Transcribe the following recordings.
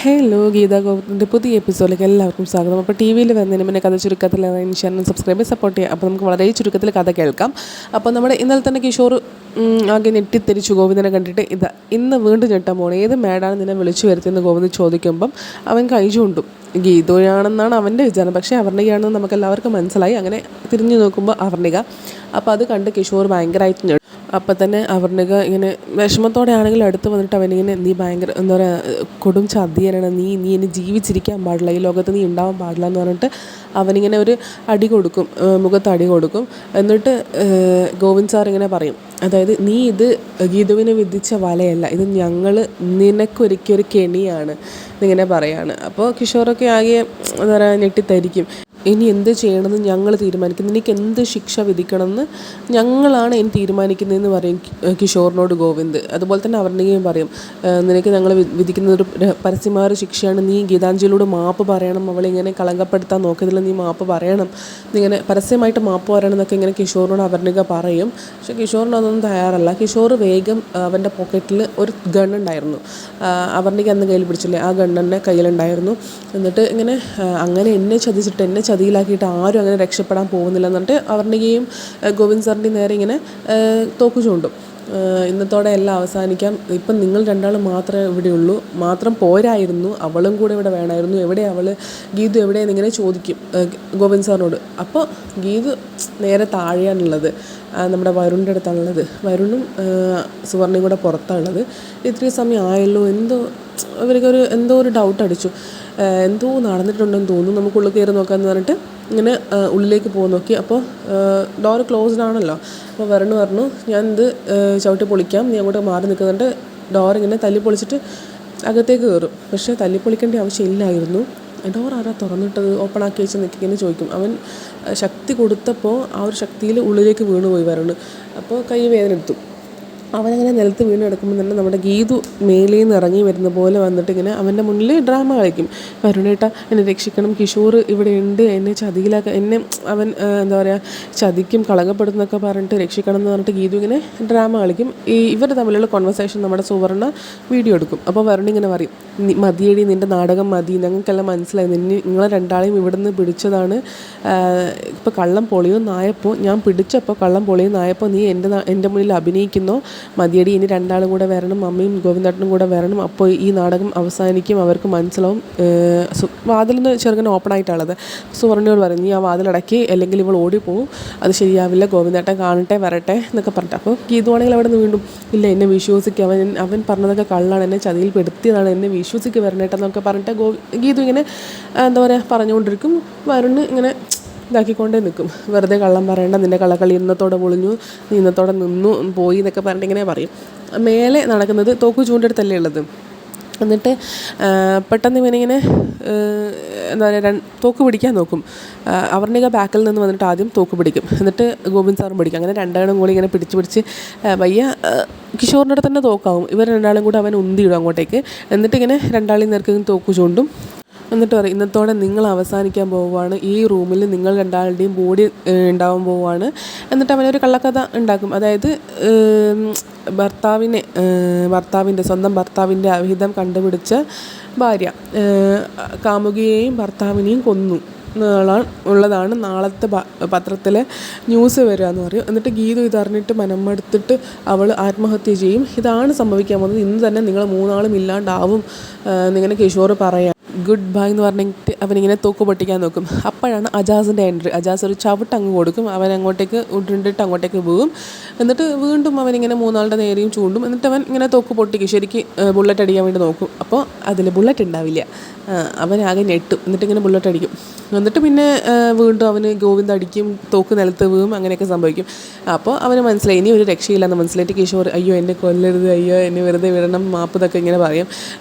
Hello, Gita ഗോവിന്ദൻ്റെ പുതിയ എപ്പിസോഡിലേക്ക് എല്ലാവർക്കും സ്വാഗതം. അപ്പോൾ ടി വിയിൽ വന്നതിന് മുന്നേ കഥ ചുരുക്കത്തിൽ ചാനൽ സബ്സ്ക്രൈബ് ചെയ്ത് സപ്പോർട്ട് ചെയ്യുക. അപ്പോൾ നമുക്ക് വളരെ ചുരുക്കത്തിൽ കഥ കേൾക്കാം. അപ്പോൾ നമ്മുടെ ഇന്നലെ തന്നെ കിഷോർ ആകെ ഞെട്ടിത്തെരിച്ചു ഗോവിന്ദനെ കണ്ടിട്ട്. ഇന്ന് വീണ്ടും ഞെട്ടാൻ പോകണം. ഏത് മേഡാണ് നിന്നെ വിളിച്ചു വരുത്തിയെന്ന് ഗോവിന്ദ് ചോദിക്കുമ്പം അവൻ കൈ ചൂണ്ടും. ഗീതയാണെന്നാണ് അവൻ്റെ വിചാരം, പക്ഷേ അവർണികയാണെന്ന് നമുക്ക് എല്ലാവർക്കും മനസ്സിലായി. അങ്ങനെ തിരിഞ്ഞു നോക്കുമ്പോൾ അവർണിക. അപ്പോൾ അത് കണ്ട് കിഷോർ ഭയങ്കരമായിട്ട് ഞെട്ടും. അപ്പം തന്നെ അവർണിക ഇങ്ങനെ വിഷമത്തോടെ ആണെങ്കിലും അടുത്ത് വന്നിട്ട് അവനിങ്ങനെ നീ ഭയങ്കര എന്താ പറയുക കൊടും ചതിയനാണ്, നീ ഇനി ജീവിച്ചിരിക്കാൻ പാടില്ല, ഈ ലോകത്ത് നീ ഉണ്ടാവാൻ പാടില്ല എന്ന് പറഞ്ഞിട്ട് അവനിങ്ങനെ ഒരു അടി കൊടുക്കും, മുഖത്ത് അടി കൊടുക്കും. എന്നിട്ട് ഗോവിന്ദ് സാർ ഇങ്ങനെ പറയും, അതായത് നീ ഇത് ഗീതുവിന് വിധിച്ച വലയല്ല, ഇത് ഞങ്ങൾ നിനക്കൊരുക്കിയൊരു കെണിയാണ് എന്നിങ്ങനെ പറയാണ്. അപ്പോൾ കിഷോറൊക്കെ ആകെ എന്താ പറയുക ഞെട്ടിത്തരിക്കും. ഇനി എന്ത് ചെയ്യണമെന്ന് ഞങ്ങൾ തീരുമാനിക്കും, നിനക്ക് എന്ത് ശിക്ഷ വിധിക്കണമെന്ന് ഞങ്ങളാണ് ഇനി തീരുമാനിക്കുന്നതെന്ന് പറയും കിഷോറിനോട് ഗോവിന്ദ്. അതുപോലെ തന്നെ അവർണികയും പറയും, നിനക്ക് ഞങ്ങൾ വിധിക്കുന്നതൊരു പരസ്യമായ ശിക്ഷയാണ്, നീ ഗീതാഞ്ജലിയോട് മാപ്പ് പറയണം, അവളിങ്ങനെ കളങ്കപ്പെടുത്താൻ നോക്കിയതിൽ നീ മാപ്പ് പറയണം, ഇങ്ങനെ പരസ്യമായിട്ട് മാപ്പ് പറയണം എന്നൊക്കെ ഇങ്ങനെ കിഷോറിനോട് അവർണിക പറയും. പക്ഷേ കിഷോറിന് അതൊന്നും തയ്യാറല്ല. കിഷോർ വേഗം അവൻ്റെ പോക്കറ്റിൽ ഒരു ഗണ്ണുണ്ടായിരുന്നു, അവർണിക അന്ന് കയ്യിൽ പിടിച്ചില്ലേ, ആ ഗണ്ണെന്നെ കയ്യിലുണ്ടായിരുന്നു. എന്നിട്ട് ഇങ്ങനെ അങ്ങനെ എന്നെ ചതിച്ചിട്ട് എന്നെ ചതിയിലാക്കിയിട്ട് ആരും അങ്ങനെ രക്ഷപ്പെടാൻ പോകുന്നില്ല എന്നിട്ട് അവർണികയും ഗോവിന്ദ് സാറിൻ്റെ നേരെ ഇങ്ങനെ തോക്ക് ചൂണ്ടും. ഇന്നത്തോടെ എല്ലാം അവസാനിക്കാം, ഇപ്പം നിങ്ങൾ രണ്ടാളും മാത്രമേ ഇവിടെ ഉള്ളൂ, മാത്രം പോരായിരുന്നു, അവളും കൂടെ ഇവിടെ വേണമായിരുന്നു, എവിടെ അവൾ, ഗീതു എവിടെയെന്ന് ഇങ്ങനെ ചോദിക്കും ഗോവിന്ദ് സാറിനോട്. അപ്പോൾ ഗീതു നേരെ താഴെയാണുള്ളത്, നമ്മുടെ വരുണിൻ്റെ അടുത്താണുള്ളത്. വരുണും സുവർണയും കൂടെ പുറത്താണുള്ളത്. ഇത്രയും സമയം ആയല്ലോ, അവർക്കൊരു എന്തോ ഒരു ഡൗട്ട് അടിച്ചു, എന്തോ നടന്നിട്ടുണ്ടെന്ന് തോന്നുന്നു, നമുക്ക് ഉള്ളിൽ കയറി നോക്കാമെന്ന് പറഞ്ഞിട്ട് ഇങ്ങനെ ഉള്ളിലേക്ക് പോകാൻ നോക്കി. അപ്പോൾ ഡോർ ക്ലോസ്ഡ് ആണല്ലോ. അപ്പോൾ വരുണ് പറഞ്ഞു, ഞാൻ ഇത് ചവിട്ടി പൊളിക്കാം, നീ അങ്ങോട്ട് മാറി നിൽക്കുന്നുണ്ട്. ഡോറിങ്ങനെ തല്ലി പൊളിച്ചിട്ട് അകത്തേക്ക് കയറും. പക്ഷേ തല്ലി പൊളിക്കേണ്ട ആവശ്യമില്ലായിരുന്നു, ഡോർ ആരാ തുറന്നിട്ടത്, ഓപ്പൺ ആക്കി വെച്ച് നിൽക്കിങ്ങനെ ചോദിക്കും. അവൻ ശക്തി കൊടുത്തപ്പോൾ ആ ഒരു ശക്തിയിൽ ഉള്ളിലേക്ക് വീണുപോയി വരുണ്. അപ്പോൾ കൈ വേദന എടുത്തു. അവനങ്ങനെ നിലത്ത് വീണ് കിടക്കുമ്പോൾ തന്നെ നമ്മുടെ ഗീതു മേലിൽ നിന്ന് ഇറങ്ങി വരുന്ന പോലെ വന്നിട്ട് ഇങ്ങനെ അവൻ്റെ മുന്നിൽ ഡ്രാമ കളിക്കും. വരുണേട്ട എന്നെ രക്ഷിക്കണം, കിഷോർ ഇവിടെ ഉണ്ട്, എന്നെ ചതിയിലാക്കുക, എന്നെ അവൻ എന്താ പറയുക ചതിക്കും കളങ്കപ്പെടുന്നൊക്കെ പറഞ്ഞിട്ട് രക്ഷിക്കണം എന്ന് പറഞ്ഞിട്ട് ഗീതു ഇങ്ങനെ ഡ്രാമ കളിക്കും. ഇവർ തമ്മിലുള്ള കോൺവെർസേഷൻ നമ്മുടെ സുവർണ വീഡിയോ എടുക്കും. അപ്പോൾ വരുൺ ഇങ്ങനെ പറയും, മതിയടി, നിൻ്റെ നാടകം മതി, ഞങ്ങൾക്കെല്ലാം മനസ്സിലായി, നിങ്ങളെ രണ്ടാളെയും ഇവിടെ നിന്ന് പിടിച്ചതാണ്, ഇപ്പോൾ കള്ളം പൊളിയോ നായപ്പോൾ ഞാൻ പിടിച്ചപ്പോൾ കള്ളം പൊളിയോ നായപ്പോൾ നീ എൻ്റെ മുന്നിൽ അഭിനയിക്കുന്നോ, മതിയടി, ഇനി രണ്ടാളും കൂടെ വരണം, മമ്മിയും ഗോവിന്ദേട്ടനും കൂടെ വരണം, അപ്പോൾ ഈ നാടകം അവസാനിക്കും, അവർക്ക് മനസ്സിലാവും. വാതിലിന് ചെറുങ്ങനെ ഓപ്പൺ ആയിട്ടുള്ളത്. സുവർണയോട് പറയും, നീ ആ വാതിലടക്കി, അല്ലെങ്കിൽ ഇവൾ ഓടിപ്പോവും, അത് ശരിയാവില്ല, ഗോവിന്ദേട്ടൻ കാണട്ടെ വരട്ടെ എന്നൊക്കെ പറഞ്ഞിട്ട്. അപ്പോൾ ഗീതുവാണെങ്കിൽ അവിടെ നിന്ന് വീണ്ടും, ഇല്ല എന്നെ വിശ്വസിക്കുക, അവൻ പറഞ്ഞതൊക്കെ കള്ളാണ്, എന്നെ ചതിയിൽ പെടുത്തിയതാണ്, എന്നെ വിശ്വസിക്കുക വരണേട്ടെന്നൊക്കെ പറഞ്ഞിട്ട് ഗീതു ഇങ്ങനെ എന്താ പറയുക പറഞ്ഞുകൊണ്ടിരിക്കും. വരുണ് ഇങ്ങനെ ഇതാക്കിക്കൊണ്ടേ നിൽക്കും, വെറുതെ കള്ളം പറയേണ്ട, നിൻ്റെ കള്ളക്കളി ഇന്നത്തോടെ പൊളിഞ്ഞു, നീ ഇന്നത്തോടെ നിന്നു പോയി എന്നൊക്കെ പറഞ്ഞിട്ട് ഇങ്ങനെ പറയും. മേലെ നടക്കുന്നത് തോക്ക് ചൂണ്ടെടുത്തല്ലേ ഉള്ളത്. എന്നിട്ട് പെട്ടെന്ന് ഇവനിങ്ങനെ എന്താ പറയുക തോക്ക് പിടിക്കാൻ നോക്കും. അവർണിക ബാക്കിൽ നിന്ന് വന്നിട്ട് ആദ്യം തോക്ക് പിടിക്കും, എന്നിട്ട് ഗോവിന്ദ് സാറും പിടിക്കും. അങ്ങനെ രണ്ടാളും കൂടി ഇങ്ങനെ പിടിച്ച് വയ്യ കിഷോറിൻ്റെ അടുത്ത് തന്നെ തോക്കാവും. ഇവർ രണ്ടാളും കൂടെ അവൻ ഉന്തിയിടും അങ്ങോട്ടേക്ക്. എന്നിട്ട് ഇങ്ങനെ രണ്ടാളെയും നേർക്ക് തോക്ക് ചൂണ്ടും. എന്നിട്ട് പറയും, ഇന്നത്തോടെ നിങ്ങൾ അവസാനിക്കാൻ പോവുകയാണ്, ഈ റൂമിൽ നിങ്ങൾ രണ്ടാളുടെയും ബോഡി ഉണ്ടാവാൻ പോവുകയാണ്. എന്നിട്ട് അവനൊരു കള്ളക്കഥ ഉണ്ടാക്കും. അതായത് സ്വന്തം ഭർത്താവിൻ്റെ അവിഹിതം കണ്ടുപിടിച്ച ഭാര്യ കാമുകിയെയും ഭർത്താവിനെയും കൊന്നു ഉള്ളതാണ് നാളത്തെ പത്രത്തിലെ ന്യൂസ് വരിക എന്ന് പറയും. എന്നിട്ട് ഗീതു ഇതറിഞ്ഞിട്ട് മനമെടുത്തിട്ട് അവൾ ആത്മഹത്യ ചെയ്യും. ഇതാണ് സംഭവിക്കാൻ പോകുന്നത്, ഇന്ന് തന്നെ നിങ്ങൾ മൂന്നാളും ഇല്ലാണ്ടാവും എന്നിങ്ങനെ കിഷോർ പറയാം. ഗുഡ് ബൈ എന്ന് പറഞ്ഞിട്ട് അവനിങ്ങനെ തോക്ക് പൊട്ടിക്കാൻ നോക്കും. അപ്പോഴാണ് അജാസിൻ്റെ എൻട്രി. അജാസ് ഒരു ചവിട്ട് അങ്ങ് കൊടുക്കും, അവൻ അങ്ങോട്ടേക്ക് ഉരുണ്ടിട്ട് അങ്ങോട്ടേക്ക് വീഴും. എന്നിട്ട് വീണ്ടും അവനിങ്ങനെ മൂന്നാളുടെ നേരെയും ചൂണ്ടും. എന്നിട്ട് അവൻ ഇങ്ങനെ തോക്ക് പൊട്ടിക്കും, ശരിക്ക് ബുള്ളറ്റ് അടിക്കാൻ വേണ്ടി നോക്കും. അപ്പോൾ അതിൽ ബുള്ളറ്റ് ഉണ്ടാവില്ല, അവനാകെ ഞെട്ടും. എന്നിട്ട് ഇങ്ങനെ ബുള്ളറ്റ് അടിക്കും. എന്നിട്ട് പിന്നെ വീണ്ടും അവന് ഗോവിന്ദ് അടിക്കും, തോക്ക് നിലത്ത് വീഴും, അങ്ങനെയൊക്കെ സംഭവിക്കും. അപ്പോൾ അവന് മനസ്സിലായി ഇനി ഒരു രക്ഷയില്ലെന്ന് മനസ്സിലായിട്ട് കിഷോർ, അയ്യോ എന്നെ കൊല്ലരുത്, അയ്യോ എന്നെ വെറുതെ വിടണം, മാപ്പ് ഇതൊക്കെ ഇങ്ങനെ പറയും.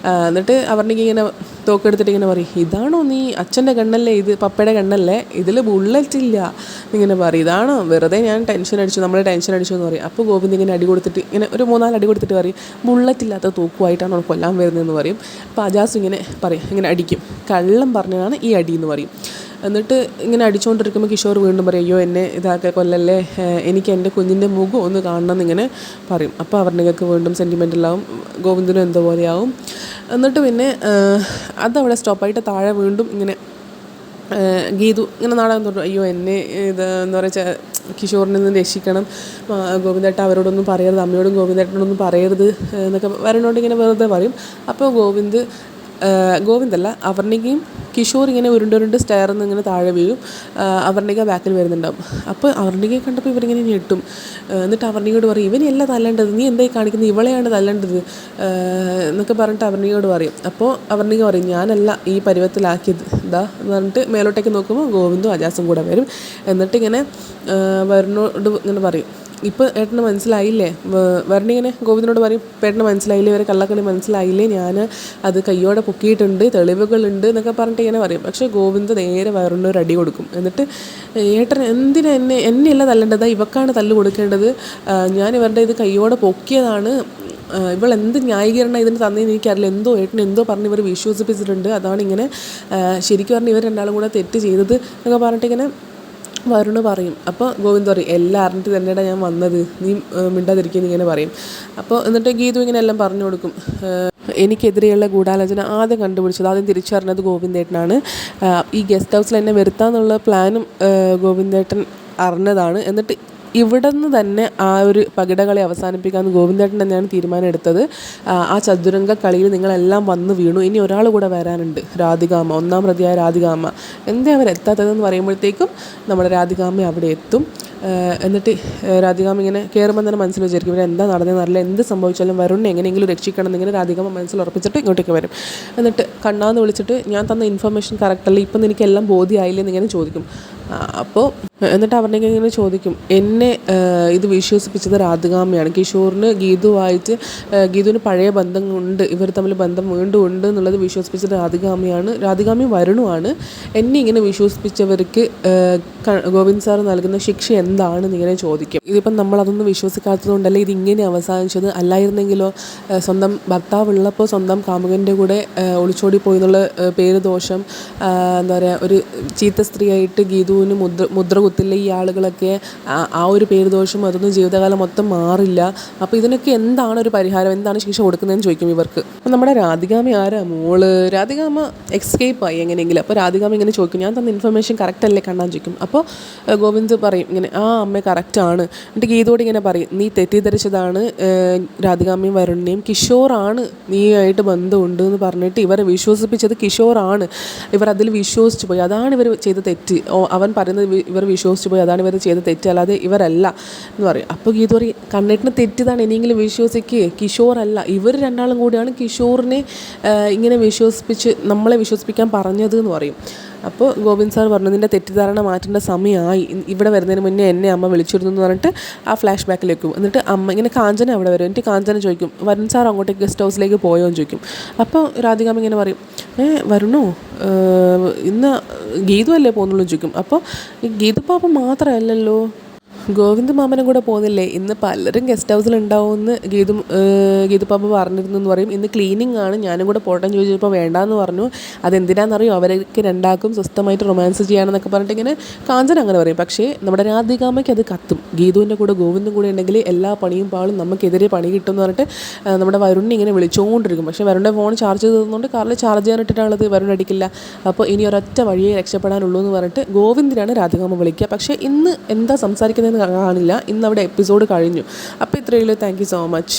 എന്നിട്ട് അവർക്ക് ഇങ്ങനെ തോക്കെടുത്തിട്ട് ഇങ്ങനെ പറയും, ഇതാണോ നീ അച്ഛൻ്റെ കണ്ണല്ലേ ഇത്, പപ്പയുടെ കണ്ണല്ലേ, ഇതിൽ ബുള്ളറ്റ് ഇല്ല ഇങ്ങനെ പറയും, ഇതാണോ വെറുതെ ഞാൻ ടെൻഷൻ അടിച്ചു, നമ്മളെ ടെൻഷൻ അടിച്ചു എന്ന് പറയും. അപ്പോൾ ഗോവിന്ദ് ഇങ്ങനെ അടി കൊടുത്തിട്ട് ഇങ്ങനെ ഒരു 3-4 അടി കൊടുത്തിട്ട് പറയും, ബുള്ളറ്റ് ഇല്ലാത്ത തോക്കുമായിട്ടാണ് അവൾ കൊല്ലാൻ വരുന്നതെന്ന് പറയും. അപ്പോൾ അജാസ് ഇങ്ങനെ പറയും, ഇങ്ങനെ അടിക്കും, കള്ളം പറഞ്ഞതാണ് ഈ അടി എന്ന് പറയും. എന്നിട്ട് ഇങ്ങനെ അടിച്ചുകൊണ്ടിരിക്കുമ്പോൾ കിഷോർ വീണ്ടും പറയും, അയ്യോ എന്നെ ഇതാക്കെ കൊല്ലല്ലേ, എനിക്ക് എൻ്റെ കുഞ്ഞിൻ്റെ മുഖം ഒന്ന് കാണണം എന്നിങ്ങനെ പറയും. അപ്പോൾ അവർണികക്ക് വീണ്ടും സെൻറ്റിമെൻ്റലാവും, ഗോവിന്ദനും എന്തോ പോലെയാവും. എന്നിട്ട് പിന്നെ അതവിടെ സ്റ്റോപ്പായിട്ട് താഴെ വീണ്ടും ഇങ്ങനെ ഗീതു ഇങ്ങനെ നാടകം തോന്നും, അയ്യോ എന്നെ ഇത് എന്താ പറയുക കിഷോറിൽ നിന്ന് രക്ഷിക്കണം, ഗോവിന്ദേട്ട അവരോടൊന്നും പറയരുത്, അമ്മയോടും ഗോവിന്ദേട്ടനോടൊന്നും പറയരുത് എന്നൊക്കെ വരുണോട് ഇങ്ങനെ വെറുതെ പറയും. അപ്പോൾ ഗോവിന്ദല്ല അവർണികയും കിഷോർ ഇങ്ങനെ ഉരുണ്ടുരുണ്ട് സ്റ്റെയറിൽ നിന്ന് ഇങ്ങനെ താഴെ വീഴും. അവർണിക ബാക്കിൽ വരുന്നുണ്ടാവും. അപ്പോൾ അവർണികയെ കണ്ടപ്പോൾ ഇവരിങ്ങനെ ഞെട്ടും. എന്നിട്ട് അവർണികയോട് പറയും, ഇവനെയല്ല തല്ലേണ്ടത്, നീ എന്തായി കാണിക്കുന്നത്, ഇവളെയാണ് തല്ലേണ്ടത് എന്നൊക്കെ പറഞ്ഞിട്ട് അവർണികയോട് പറയും. അപ്പോൾ അവർണിക പറയും, ഞാനല്ല ഈ പരുവത്തിലാക്കിയത് ഇതാ എന്ന് പറഞ്ഞിട്ട് മേലോട്ടേക്ക് നോക്കുമ്പോൾ ഗോവിന്ദും അജാസും കൂടെ വരും. എന്നിട്ടിങ്ങനെ വരുണോട് ഇങ്ങനെ പറയും, ഇപ്പോൾ ഏട്ടന് മനസ്സിലായില്ലേ, വരണിങ്ങനെ ഗോവിന്ദനോട് പറയും, ഏട്ടന് മനസ്സിലായില്ലേ, ഇവരെ കള്ളക്കളി മനസ്സിലായില്ലേ, ഞാൻ അത് കയ്യോടെ പൊക്കിയിട്ടുണ്ട്, തെളിവുകളുണ്ട് എന്നൊക്കെ പറഞ്ഞിട്ട് ഇങ്ങനെ പറയും. പക്ഷേ ഗോവിന്ദ് നേരെ വരണിന് ഒരു അടി കൊടുക്കും. എന്നിട്ട് ഏട്ടൻ എന്തിനാ എന്നെയല്ല തല്ലേണ്ടത്, ഇവക്കാണ് തല്ല് കൊടുക്കേണ്ടത്, ഞാൻ ഇവരുടെ ഇത് കയ്യോടെ പൊക്കിയതാണ്, ഇവളെന്ത് ന്യായീകരണം ഇതിന് തന്നതെന്ന് എനിക്കറിയില്ല, ഏട്ടൻ എന്തോ പറഞ്ഞ് ഇവർ വിശ്വസിപ്പിച്ചിട്ടുണ്ട്, അതാണ് ഇങ്ങനെ ശരിക്കും പറഞ്ഞാൽ ഇവർ രണ്ടാളും കൂടെ തെറ്റ് ചെയ്തത് എന്നൊക്കെ പറഞ്ഞിട്ട് ഇങ്ങനെ വരുണ് പറയും. അപ്പോൾ ഗോവിന്ദ് പറയും, എല്ലാം അറിഞ്ഞിട്ട് തന്നെയാണ് ഞാൻ വന്നത്, നീ മിണ്ടാതിരിക്കുന്നു ഇങ്ങനെ പറയും. അപ്പോൾ എന്നിട്ട് ഗീതു ഇങ്ങനെ എല്ലാം പറഞ്ഞു കൊടുക്കും. എനിക്കെതിരെയുള്ള ഗൂഢാലോചന ആദ്യം കണ്ടുപിടിച്ചത്, ആദ്യം തിരിച്ചറിഞ്ഞത് ഗോവിന്ദേട്ടനാണ്. ഈ ഗസ്റ്റ് ഹൗസിൽ എന്നെ വരുത്താന്നുള്ള പ്ലാനും ഗോവിന്ദേട്ടൻ അറിഞ്ഞതാണ്. എന്നിട്ട് ഇവിടെ നിന്ന് തന്നെ ആ ഒരു പകിടകളെ അവസാനിപ്പിക്കാമെന്ന് ഗോവിന്ദേട്ടൻ തന്നെയാണ് തീരുമാനം എടുത്തത്. ആ ചതുരംഗ കളിയിൽ നിങ്ങളെല്ലാം വന്ന് വീണു, ഇനി ഒരാൾ കൂടെ വരാനുണ്ട്, രാധികാമ്മ, 1-ാം പ്രതിയായ രാധികാമ്മ. എന്തേ അവരെത്താത്തതെന്ന് പറയുമ്പോഴത്തേക്കും നമ്മുടെ രാധികാമ്മ അവിടെ എത്തും. എന്നിട്ട് രാധികാമ്മ ഇങ്ങനെ കയറുമ്പോൾ തന്നെ മനസ്സിൽ വിചാരിക്കും, ഇവർ എന്താ നടന്നതെന്നറിയില്ല, എന്ത് സംഭവിച്ചാലും വരുണിനെ എങ്ങനെയെങ്കിലും രക്ഷിക്കണം എന്നിങ്ങനെ രാധികാമ്മ മനസ്സിൽ ഉറപ്പിച്ചിട്ട് ഇങ്ങോട്ടേക്ക് വരും. എന്നിട്ട് കണ്ണാന്ന് വിളിച്ചിട്ട്, ഞാൻ തന്ന ഇൻഫർമേഷൻ കറക്റ്റല്ല, ഇപ്പം എനിക്കെല്ലാം ബോധ്യമായില്ലേ എന്നിങ്ങനെ ചോദിക്കും. അപ്പോൾ എന്നിട്ട് അവരുടെ ഇങ്ങനെ ചോദിക്കും, എന്നെ ഇത് വിശ്വസിപ്പിച്ചത് രാധികാമ്മയാണ്, കിഷോറിന് ഗീതുവിന് പഴയ ബന്ധം ഉണ്ട്, ഇവർ തമ്മിൽ ബന്ധം വീണ്ടും ഉണ്ട് എന്നുള്ളത് വിശ്വസിപ്പിച്ചത് രാധികാമ്മയാണ്, രാധികാമ്മയും വരുണുമാണ്. എന്നെ ഇങ്ങനെ വിശ്വസിപ്പിച്ചവർക്ക് ഗോവിന്ദ് സാർ നൽകുന്ന ശിക്ഷ എന്താണെന്ന് ഇങ്ങനെ ചോദിക്കും. ഇതിപ്പം നമ്മളതൊന്നും വിശ്വസിക്കാത്തത് കൊണ്ടല്ലേ ഇതിങ്ങനെ അവസാനിച്ചത്, അല്ലായിരുന്നെങ്കിലോ സ്വന്തം ഭർത്താവ് ഉള്ളപ്പോൾ സ്വന്തം കാമുകൻ്റെ കൂടെ ഒളിച്ചോടി പോയി എന്നുള്ള പേര് ദോഷം, എന്താ പറയുക, ഒരു ചീത്ത സ്ത്രീയായിട്ട് ഗീതുവിന് മുദ്ര കുത്തില്ല ഈ ആളുകളൊക്കെ, ആ ഒരു പേര് ദോഷം അതൊന്നും ജീവിതകാലം മൊത്തം മാറില്ല. അപ്പോൾ ഇതിനൊക്കെ എന്താണ് ഒരു പരിഹാരം, എന്താണ് ശിക്ഷ കൊടുക്കുന്നതെന്ന് ചോദിക്കും ഇവർക്ക്. അപ്പോൾ നമ്മുടെ രാധികാമ്മ ആരാ മോള്, രാധികാമ്മ എക്സ്കേപ്പായി എങ്ങനെയെങ്കിലും. അപ്പോൾ രാധികാമ്മ ഇങ്ങനെ ചോദിക്കും, ഞാൻ തന്ന ഇൻഫർമേഷൻ കറക്റ്റ് അല്ലേ കണ്ണാൻ ചോദിക്കും. അപ്പോൾ ഗോവിന്ദ് പറയും ഇങ്ങനെ, ആ അമ്മ കറക്റ്റാണ്. എന്നിട്ട് ഗീതോട് ഇങ്ങനെ പറയും, നീ തെറ്റിദ്ധരിച്ചതാണ് രാധികാമ്മയും വരുണിനെയും, കിഷോറാണ് നീയായിട്ട് ബന്ധമുണ്ട് എന്ന് പറഞ്ഞിട്ട് ഇവരെ വിശ്വസിപ്പിച്ചത് കിഷോറാണ്, ഇവർ അതിൽ വിശ്വസിച്ച് പോയി, അതാണ് ഇവർ ചെയ്ത തെറ്റ്, അവൻ പറയുന്നത് ഇവർ വിശ്വസിച്ച് പോയി, അതാണ് ഇവർ ചെയ്ത തെറ്റ്, അല്ലാതെ ഇവരല്ല എന്ന് പറയും. അപ്പോൾ ഗീത പറയും, കണ്ണേട്ടിന് തെറ്റിതാണ്, ഇനിയെങ്കിലും വിശ്വസിക്കുക, കിഷോറല്ല, ഇവർ രണ്ടാളും കൂടിയാണ് കിഷോറിനെ ഇങ്ങനെ നമ്മളെ വിശ്വസിപ്പിക്കാൻ പറഞ്ഞത് എന്ന് പറയും. അപ്പോൾ ഗോവിന്ദ് സാർ പറഞ്ഞു, നിൻ്റെ തെറ്റിദ്ധാരണ മാറ്റേണ്ട സമയമായി, ഇവിടെ വരുന്നതിന് മുന്നേ എന്നെ അമ്മ വിളിച്ചിരുന്നു എന്ന് പറഞ്ഞിട്ട് ആ ഫ്ലാഷ് ബാക്കിൽ വെക്കും. എന്നിട്ട് അമ്മ ഇങ്ങനെ കാഞ്ചന അവിടെ വരും. എന്നിട്ട് കാഞ്ചന ചോദിക്കും, വരുൺ സാർ അങ്ങോട്ടേക്ക് ഗസ്റ്റ് ഹൗസിലേക്ക് പോയോ എന്ന് ചോദിക്കും. അപ്പോൾ രാധികാമ്മ ഇങ്ങനെ പറയും, വരുണോ ഇന്ന് ഗീതു അല്ലേ പോകുന്നുള്ളൂ ചോദിക്കും. അപ്പോൾ ഈ ഗീതു പാപ്പ മാത്രമല്ലല്ലോ, ഗോവിന്ദ് മാമനും കൂടെ പോകുന്നില്ലേ, ഇന്ന് പലരും ഗസ്റ്റ് ഹൗസിലുണ്ടാവുമെന്ന് ഗീതുപ്പാപ്പ പറഞ്ഞിരുന്നു എന്ന് പറയും. ഇന്ന് ക്ലീനിങ് ആണ്, ഞാനും കൂടെ പോട്ടെന്ന് ചോദിച്ചപ്പോൾ വേണ്ടാന്ന് പറഞ്ഞു. അതെന്തിനാണെന്നറിയോ, അവർക്ക് രണ്ടാക്കും സ്വസ്ഥമായിട്ട് റൊമാൻസ് ചെയ്യാനെന്നൊക്കെ പറഞ്ഞിട്ട് ഇങ്ങനെ കാഞ്ചന അങ്ങനെ പറയും. പക്ഷേ നമ്മുടെ രാധികാമ്മയ്ക്ക് അത് കത്തും, ഗീതുവിൻ്റെ കൂടെ ഗോവിന്ദും കൂടെ ഉണ്ടെങ്കിൽ എല്ലാ പണിയും പാളും, നമുക്കെതിരെ പണി കിട്ടും എന്ന് പറഞ്ഞിട്ട് നമ്മുടെ വരുണിനെ ഇങ്ങനെ വിളിച്ചുകൊണ്ടിരിക്കും. പക്ഷേ വരുണിൻ്റെ ഫോൺ ചാർജ് ചെയ്തതുകൊണ്ട് കാറിൽ ചാർജ് ചെയ്യാനിട്ടിട്ടാണുള്ളത്, വരുൺ അടിക്കില്ല. അപ്പോൾ ഇനി ഒരൊറ്റ വഴിയേ രക്ഷപ്പെടാനുള്ളൂ എന്ന് പറഞ്ഞിട്ട് ഗോവിന്ദിനാണ് രാധികാമ്മ വിളിക്കുക. പക്ഷേ ഇന്ന് എന്താ സംസാരിക്കുന്നത് കാണില്ല, ഇന്ന് അവിടെ എപ്പിസോഡ് കഴിഞ്ഞു. അപ്പോൾ ഇത്രയേ ഉള്ളൂ. Thank you so much.